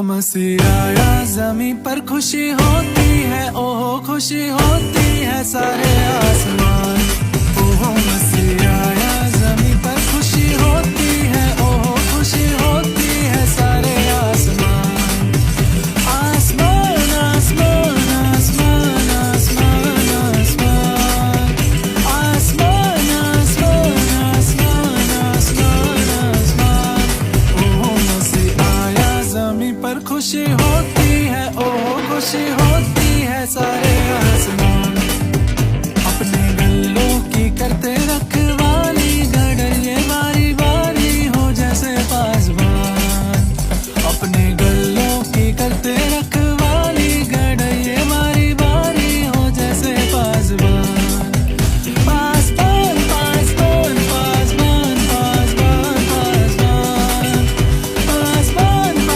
मसीह आया जमी पर खुशी होती है, ओहो खुशी होती है सारे आसमान। ओहो मसीह आया जमी पर खुशी होती है, ओहो खुशी होती है सारे आसमान। आसमान आसमान आसमान आसमान आसमान आसमान आसमान आसमान आसमान आसमान। ओहो मसीह आया जमी पर खुशी होती है, ओहो खुशी होती है सारे आसमान। अपने गल्लों की करते रखवाली, गडरिए बारी बारी हो जैसे पासबान। अपने गल्लों की करते रख